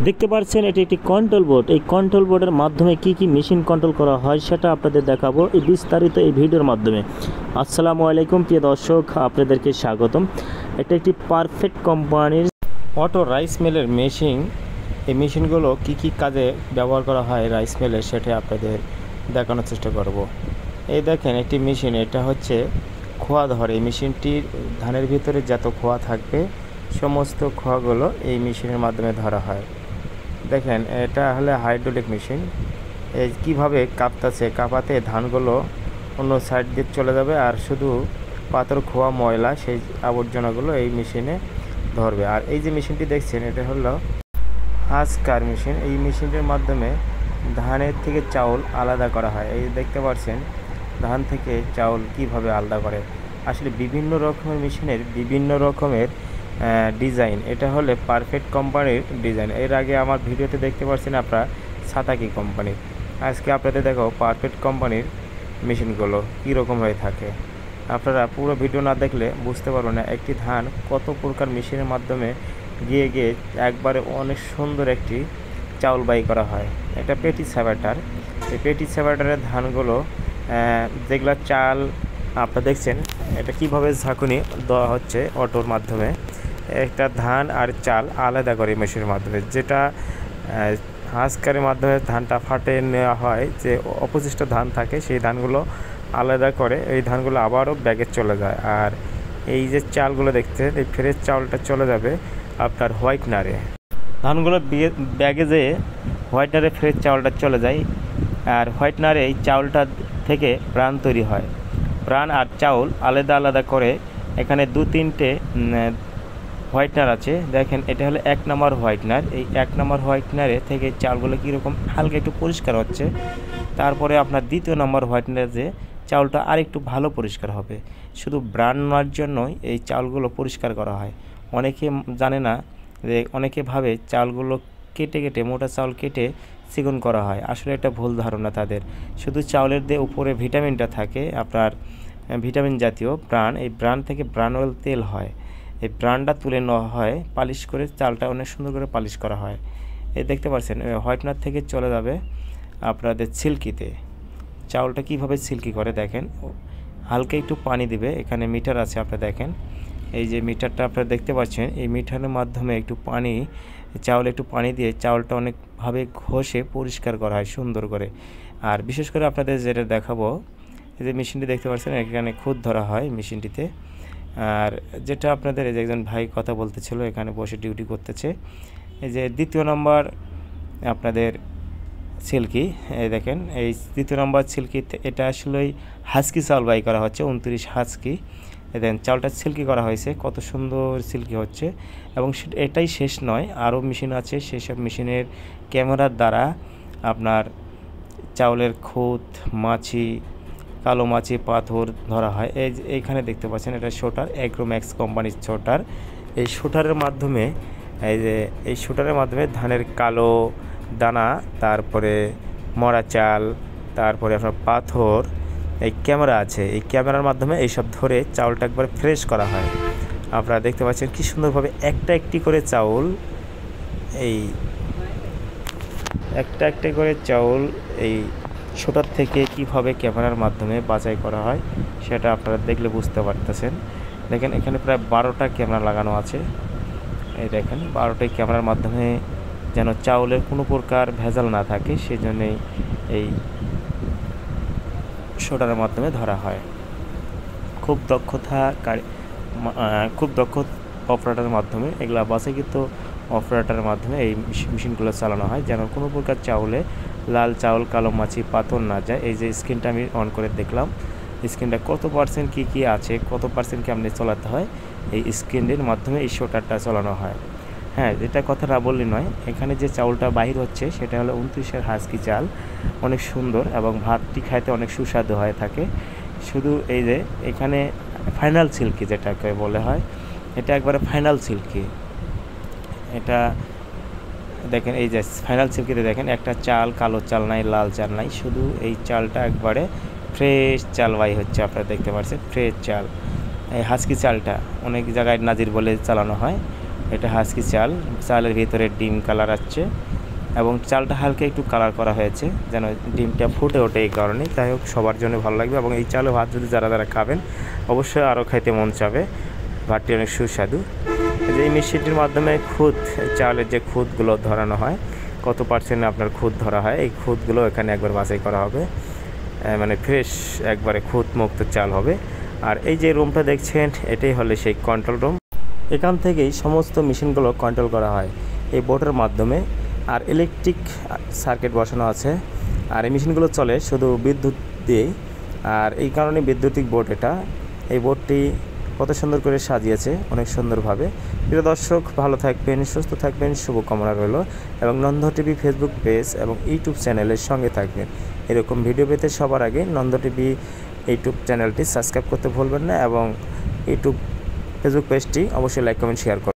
দেখতে পাচ্ছেন এটি একটি কন্ট্রোল বোর্ড। এই কন্ট্রোল বোর্ডের মাধ্যমে কি কি মেশিন কন্ট্রোল করা হয় সেটা আপনাদের দেখাবো এই বিস্তারিত এই ভিডিওর মাধ্যমে। আসসালামু আলাইকুম প্রিয় দর্শক, আপনাদেরকে স্বাগতম। এটা একটি পারফেক্ট কোম্পানির অটো রাইস মিলের মেশিন। এই মেশিনগুলো কি কি কাজে ব্যবহার করা হয় রাইস মিলের সেটা আপনাদের দেখানোর চেষ্টা করব। এই দেখেন একটি মেশিন, এটা হচ্ছে খোয়া ধরে। এই মেশিনটির ধানের ভিতরে যত খোয়া থাকবে সমস্ত খোয়াগুলো এই মেশিনের মাধ্যমে ধরা হয়। দেখেন এটা হলো হাইড্রোলিক মেশিন। এই কীভাবে কাঁপাতে ধানগুলো অন্য সাইড দিয়ে চলে যাবে, আর শুধু পাথর খোয়া ময়লা সেই আবর্জনাগুলো এই মেশিনে ধরবে। আর এই যে মেশিনটি দেখছেন এটা হলো হাস্কার মেশিন। এই মেশিনটির মাধ্যমে ধানের থেকে চাউল আলাদা করা হয়। এই দেখতে পাচ্ছেন ধান থেকে চাউল কিভাবে আলাদা করে। আসলে বিভিন্ন রকমের মেশিনের বিভিন্ন রকমের ডিজাইন। এটা হলে পারফেক্ট কোম্পানির ডিজাইন। এর আগে আমার ভিডিওতে দেখতে পাচ্ছেন আপনারা সাতাকি কোম্পানির। আজকে আপনাদের দেখো পারফেক্ট কোম্পানির মেশিনগুলো কীরকম হয়ে থাকে। আপনারা পুরো ভিডিও না দেখলে বুঝতে পারবেন না একটি ধান কত প্রকার মেশিনের মাধ্যমে গিয়ে গিয়ে একবারে অনেক সুন্দর একটি চাউল বাই করা হয়। এটা পেটি সেপারেটর। এই পেটি সেপারেটরের ধানগুলো যেগুলো চাল আপনারা দেখছেন, এটা কিভাবে ঝাঁকুনি দেওয়া হচ্ছে অটোর মাধ্যমে। একটা ধান আর চাল আলাদা করে মেশিনের মাধ্যমে, যেটা হাঁসকারের মাধ্যমে ধানটা ফাটে নেওয়া হয়, যে অপশিষ্ট ধান থাকে সেই ধানগুলো আলাদা করে এই ধানগুলো আবারও ব্যাগে চলে যায়। আর এই যে চালগুলো দেখছেন, এই ফ্রেশ চাউলটা চলে যাবে আপনার হোয়াইটনারে। ধানগুলো ব্যাগে যেয়ে হোয়াইটনারে ফ্রেশ চাউলটা চলে যায়। আর হোয়াইটনারে এই চাউলটা থেকে ব্রান তৈরি হয়। ব্রান আর চাউল আলাদা আলাদা করে এখানে দু তিনটে হোয়াইটনার আছে। দেখেন এটা হলো 1 নম্বর হোয়াইটনার। এই 1 নম্বর হোয়াইটনারে থেকে চাউলগুলো কীরকম হালকা একটু পরিষ্কার হচ্ছে। তারপরে আপনার 2য় নম্বর হোয়াইটনারে যে চাউলটা আর একটু ভালো পরিষ্কার হবে। শুধু ব্রান নেওয়ার জন্যই এই চাউলগুলো পরিষ্কার করা হয়। অনেকে জানে না যে, অনেকে ভাবে চাউলগুলো কেটে মোটা চাউল কেটে চিকন করা হয়। আসলে এটা ভুল ধারণা তাদের। শুধু চাউলের দিয়ে উপরে ভিটামিনটা থাকে আপনার ভিটামিন জাতীয় ব্রান। এই ব্রান থেকে ব্রান অয়েল তেল হয়। এই ব্রানটা তুলে নেওয়া হয়, পালিশ করে চালটা অনেক সুন্দর করে পালিশ করা হয়। এই দেখতে পাচ্ছেন হোয়াইটনার থেকে চলে যাবে আপনাদের সিল্কিতে। চাউলটা কিভাবে সিল্কি করে দেখেন, হালকা একটু পানি দিবে। এখানে মিটার আছে, আপনারা দেখেন এই যে মিটারটা আপনারা দেখতে পাচ্ছেন, এই মিটারের মাধ্যমে একটু পানি চাউলে একটু পানি দিয়ে চাউলটা অনেকভাবে ঘষে পরিষ্কার করা হয় সুন্দর করে। আর বিশেষ করে আপনাদের যেটা দেখাবো, এই যে মেশিনটি দেখতে পাচ্ছেন এখানে খুদ ধরা হয় মেশিনটিতে। আর যেটা আপনাদের এই যে একজন ভাই কথা বলতেছিল, এখানে বসে ডিউটি করতেছে। এই যে 2য় নম্বর আপনাদের সিল্কি, এই দেখেন এই 2য় নম্বর সিল্কিতে এটা আসলেই হাস্কি চাউল বাই করা হচ্ছে, 29 হাস্কি। দেখেন চাউলটা সিল্কি করা হয়েছে, কত সুন্দর সিল্কি হচ্ছে। এবং এটাই শেষ নয়, আরও মেশিন আছে। সেসব মেশিনের ক্যামেরার দ্বারা আপনার চাউলের খুদ, মাছি, কালো মাছি, পাথর ধরা হয়। এইখানে দেখতে পাচ্ছেন এটা শুটার, অ্যাগ্রোম্যাক্স কোম্পানির শুটার। এই শুটারের মাধ্যমে এই শুটারের মাধ্যমে ধানের কালো দানা, তারপরে মরা চাল, তারপরে আপনার পাথর, এই ক্যামেরা আছে, এই ক্যামেরার মাধ্যমে এইসব ধরে চাউলটা একবার ফ্রেশ করা হয়। আপনারা দেখতে পাচ্ছেন কি সুন্দরভাবে একটি করে চাউল, এই একটা করে চাউল এই শুটার থেকে কিভাবে ক্যামেরার মাধ্যমে বাছাই করা হয় সেটা আপনারা দেখলে বুঝতে পারতেছেন। দেখেন এখানে প্রায় 12টা ক্যামেরা লাগানো আছে। এই দেখেন 12টাই ক্যামেরার মাধ্যমে যেন চাউলের কোনো প্রকার ভেজাল না থাকে সেজন্যই এই শুটারের মাধ্যমে ধরা হয়। খুব দক্ষ অপারেটরের মাধ্যমে এগুলা বাছাইকৃত অপারেটরের মাধ্যমে এই মেশিনগুলো চালানো হয়, যেন কোনো প্রকার চাউলে লাল চাউল, কালো মাছি, পাথর না যায়। এই যে স্ক্রিনটা আমি অন করে দেখলাম, স্ক্রিনটা কত পার্সেন্ট কী আছে, কত পার্সেন্ট কেমনি চালাতে হয়, এই স্ক্রিনের মাধ্যমে এই শুটারটা চালানো হয়। হ্যাঁ, যেটা কথাটা বললি নয়, এখানে যে চাউলটা বাহির হচ্ছে সেটা হলো 29 হাস্কি চাল। অনেক সুন্দর এবং ভাতটি খাইতে অনেক সুস্বাদু হয়ে থাকে। শুধু এই যে এখানে ফাইনাল সিল্কি যেটাকে বলে হয়, এটা একবারে ফাইনাল সিল্কি। এটা দেখেন এই যে ফাইনাল সিল্কিতে দেখেন একটা চাল, কালো চাল নাই, লাল চাল নাই, শুধু এই চালটা একবারে ফ্রেশ চাল বাই হচ্ছে। আপনারা দেখতে পাচ্ছেন ফ্রেশ চাল। এই হাস্কি চালটা অনেক জায়গায় নাজির বলে চালানো হয়, এটা হাস্কি চাল, চালের ভিতরে ডিম কালার আসছে এবং চালটা হালকা একটু কালার করা হয়েছে যেন ডিমটা ফুটে ওঠে, এই কারণে। যাই হোক, সবার জন্য ভালো লাগবে এবং এই চালে ভাত যদি যারা খাবেন অবশ্যই আরও খাইতে মন চাবে। ভাতটি অনেক সুস্বাদু। এই মেশিনটির মাধ্যমে খুদ, চালের যে খুদগুলো ধরানো হয়, কত পার্সেন্টে আপনার খুদ ধরা হয়, এই খুদগুলো এখানে একবার বাছাই করা হবে, মানে ফ্রেশ একবারে খুদ মুক্ত চাল হবে। আর এই যে রুমটা দেখছেন, এটাই হলো সেই কন্ট্রোল রুম। এখান থেকেই সমস্ত মেশিনগুলো কন্ট্রোল করা হয় এই বোর্ডের মাধ্যমে। আর ইলেকট্রিক সার্কিট বসানো আছে, আর এই মেশিনগুলো চলে শুধু বিদ্যুৎ দিয়েই। আর এই কারণে বৈদ্যুতিক বোর্ড এটা। এই বোর্ডটি কত সুন্দর করে সাজিয়েছে, অনেক সুন্দরভাবে। প্রিয় দর্শক, ভালো থাকবেন, সুস্থ থাকবেন, শুভকামনা রইল। এবং নন্দ টিভি ফেসবুক পেজ এবং ইউটিউব চ্যানেলের সঙ্গে থাকবেন। এরকম ভিডিও পেতে সবার আগে নন্দ টিভি ইউটিউব চ্যানেলটি সাবস্ক্রাইব করতে ভুলবেন না এবং ইউটিউব ফেসবুক পেজটি অবশ্যই লাইক কমেন্ট শেয়ার করুন।